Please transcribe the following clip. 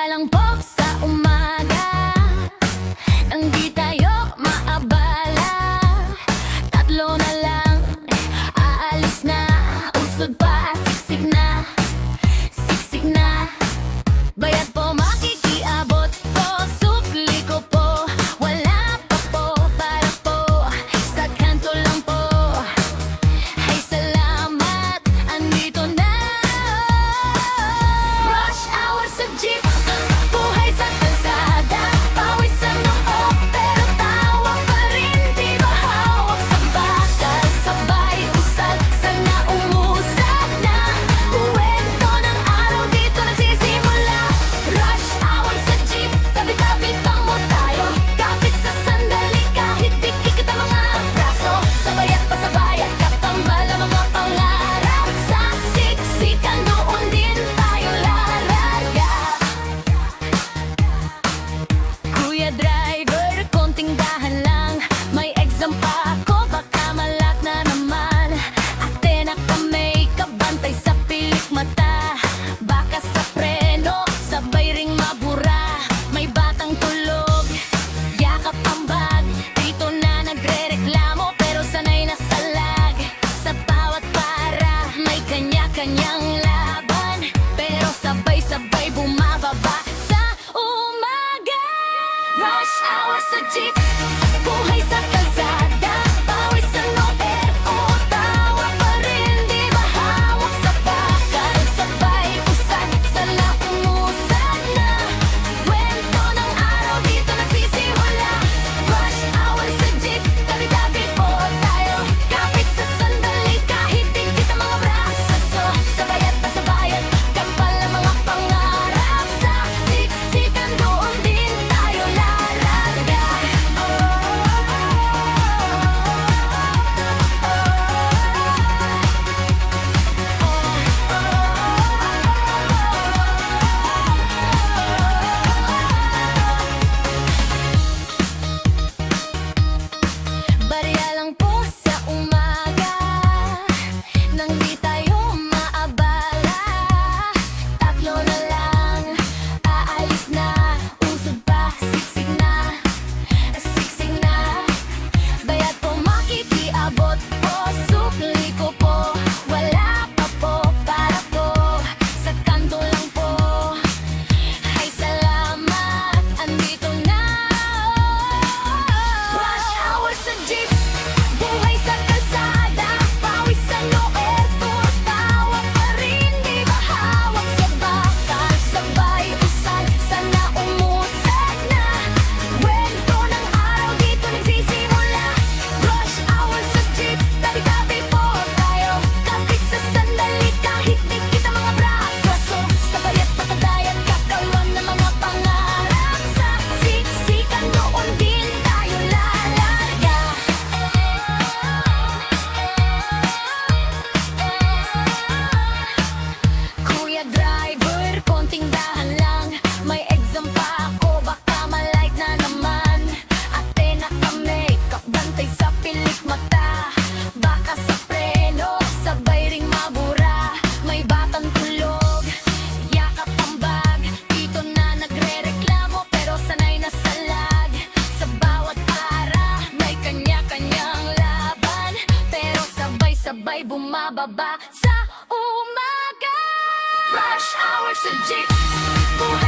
lang po sa umaga, nang di tayo maabala. Tatlo na lang, aalis na. Usod pa, siksik na, siksik na. Bayad po makikiabot po, sukli ko po. Wala pa po, para po, sa kanto lang po. Ay salamat, andito na. Rush hour sa jeep, buhay sa kalsada. Pawisan ng pero tawa pa rin. Di ba hawak sa bakal, sabay usad. Sana umusad na, kwento ng araw dito nagsisimula. Rush hour sa jeep, tabi-tabi mo tayo. Kapit sa sandali kahit di kita mga braso. Sabay at pasabay at katambal ang mga pangarap. Sa siksikan noon din tayo lalaga. Kuya driver, konting dahan lang. May exam pa ako, baka malak na naman. Ate na kami, kabantay sa pilik mata. Baka sa preno, sabay ring mabura. May batang tulog, yakap ang bag. Dito na nagre-reklamo, pero sanay na salag. Sa bawat para, may kanya-kanyang laban. Pero sabay-sabay bumababa sa umaga. Rush hour sa jeep, buhay sa kalsada. Pawisan ng o tawa pa rin. Di ba hawak sa bakal, sabay usad. Sana umusad na, kwento ng araw dito nagsisimula. Rush hour sa jeep, tabi-tabi po tayo. Kapit sa sandali kahit di kita mga braso. Sabay at pasabayan, kampal ang mga pangarap. Sa siksikan doon din tayo lalaga. Barya lang po sa umaga, nang di tayo maabala. Tatlo na lang, aalis na. Usod pa, siksik na, siksik na. Bayad po makikiabot po, sukli ko po. Wala pa po, para po, sa kanto lang po. Ay salamat, andito na. Rush hour sa jeep, buhay sa kalsada. Pawisan ng tawa pa rin. Di ba hawak sa bakal, sabay usad. Sana umusad na, kwento ng araw dito nagsisimula. Rush hour sa jeep, tabi-tabi po tayo. Kapit sa sandali kahit di kita mga braso. Sabay at pasadayan, kakawan ng mga pangarap. Sa siksikan noon din tayo lalaga. Kuya driver, konting dahan lang. May exam pa ako, baka malight na naman. Ate na kami, kabantay sa pilik mata. Baka sa preno, sabay ring mabura. May batang tulog, yakap ang bag. Dito na nagre-reklamo, pero sanay na salag. Sa bawat para, may kanya-kanyang laban. Pero sabay-sabay bumababa sa umaga. Rush hour sa jeep, buhay